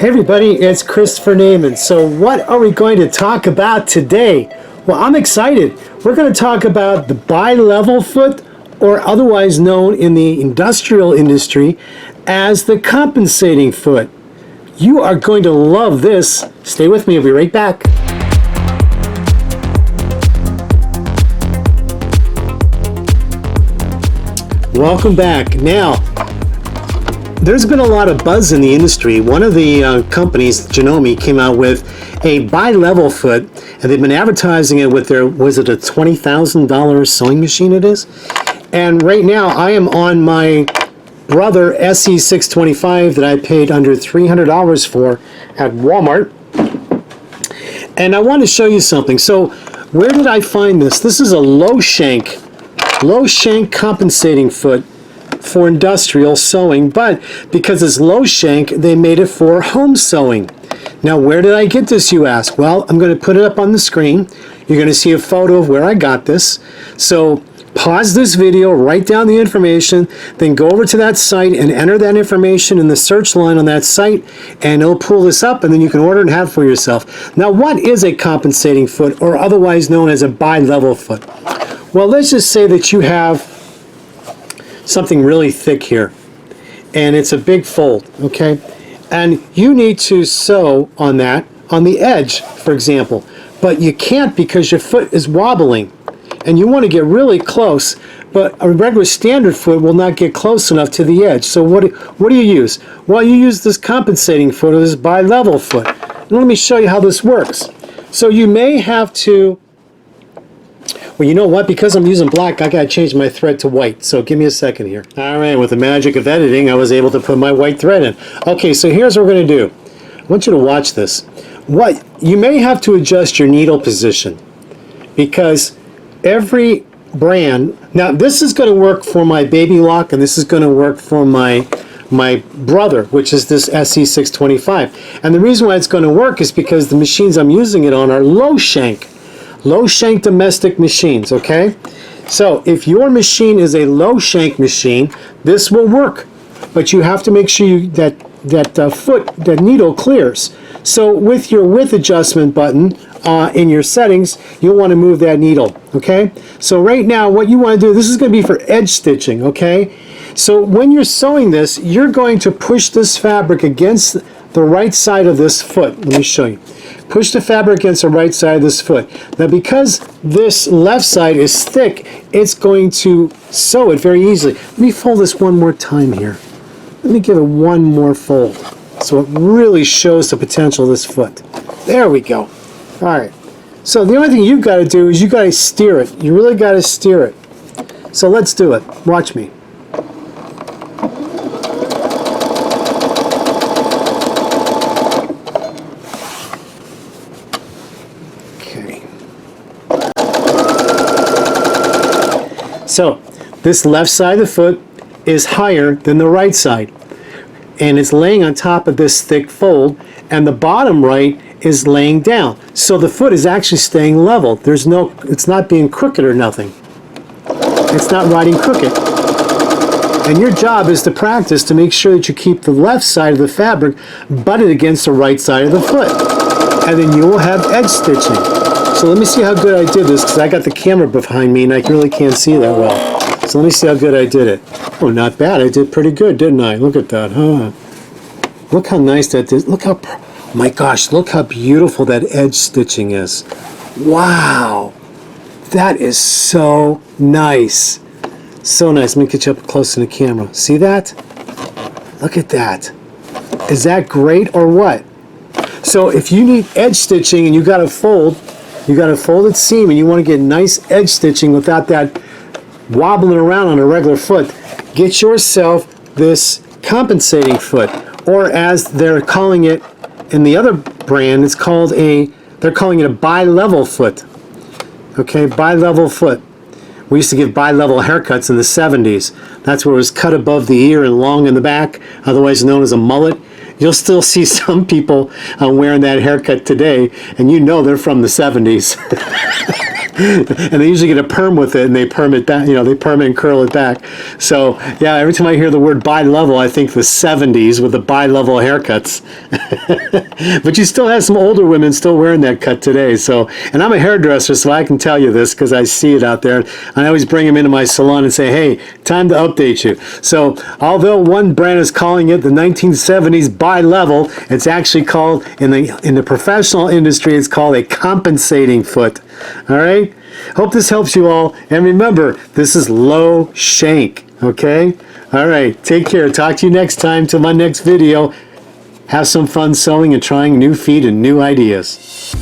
Hey everybody, it's Christopher Nejman. So what are we going to talk about today? Well, I'm excited. We're going to talk about the bi-level foot, or otherwise known in the industrial industry as the compensating foot. You are going to love this. Stay with me, I'll be right back. Welcome back. Now, there's been a lot of buzz in the industry. One of the companies, Janome, came out with a bi-level foot, and they've been advertising it with their, was it a $20,000 sewing machine it is? And right now I am on my brother SE625 that I paid under $300 for at Walmart. And I want to show you something. So where did I find this? This is a low shank compensating foot for industrial sewing, but because it's low shank, they made it for home sewing. Now, where did I get this, you ask? Well, I'm going to put it up on the screen. You're going to see a photo of where I got this. So pause this video, write down the information, then go over to that site and enter that information in the search line on that site, and it'll pull this up, and then you can order and have it for yourself. Now, what is a compensating foot, or otherwise known as a bi-level foot? Well, let's just say that you have something really thick here, and it's a big fold, okay? And you need to sew on that, on the edge, for example, but you can't because your foot is wobbling, and you want to get really close, but a regular standard foot will not get close enough to the edge. So what do you use? Well, you use this compensating foot, or this bi-level foot. And let me show you how this works. So you may have to, well, you know what? Because I'm using black, I gotta change my thread to white. So give me a second here. All right, with the magic of editing, I was able to put my white thread in. Okay, so here's what we're gonna do. I want you to watch this. What you may have to adjust your needle position, because every brand, now this is going to work for my baby lock, and this is going to work for my brother, which is this SE625. And the reason why it's going to work is because the machines I'm using it on are low shank domestic machines, okay? So if your machine is a low shank machine, this will work, but you have to make sure that needle clears. So with your width adjustment button in your settings, you'll want to move that needle, okay? So right now what you want to do, this is going to be for edge stitching, okay? So when you're sewing this, you're going to push this fabric against the right side of this foot. Let me show you. Push the fabric against the right side of this foot. Now, because this left side is thick, it's going to sew it very easily. Let me fold this one more time here. Let me give it one more fold so it really shows the potential of this foot. There we go. All right. So the only thing you've got to do is you got to steer it. You really got to steer it. So let's do it. Watch me. So this left side of the foot is higher than the right side, and it's laying on top of this thick fold, and the bottom right is laying down. So the foot is actually staying level. It's not being crooked or nothing. It's not riding crooked. And your job is to practice to make sure that you keep the left side of the fabric butted against the right side of the foot. And then you will have edge stitching. So let me see how good I did this, because I got the camera behind me and I really can't see that well. So let me see how good I did it. Oh, not bad. I did pretty good, didn't I? Look at that, huh? Look how nice that is. Look how, oh my gosh, look how beautiful that edge stitching is. Wow. That is so nice. So nice. Let me get you up close in the camera. See that? Look at that. Is that great or what? So if you need edge stitching and you got a folded seam, and you want to get nice edge stitching without that wobbling around on a regular foot, get yourself this compensating foot, or as they're calling it in the other brand, they're calling it a bi-level foot. Okay, bi-level foot. We used to give bi-level haircuts in the 70s. That's where it was cut above the ear and long in the back, otherwise known as a mullet. You'll still see some people wearing that haircut today, and you know they're from the 70s. And they usually get a perm with it, and they perm it back, they perm it and curl it back. So yeah, every time I hear the word bi-level, I think the 70s with the bi-level haircuts. But you still have some older women still wearing that cut today. So, and I'm a hairdresser, so I can tell you this because I see it out there. I always bring them into my salon and say, hey, time to update you. So although one brand is calling it the 1970s bi-level, it's actually called, in the professional industry, it's called a compensating foot. All right? Hope this helps you all. And remember, this is low shank. Okay? All right. Take care. Talk to you next time. Till my next video. Have some fun sewing and trying new feet and new ideas.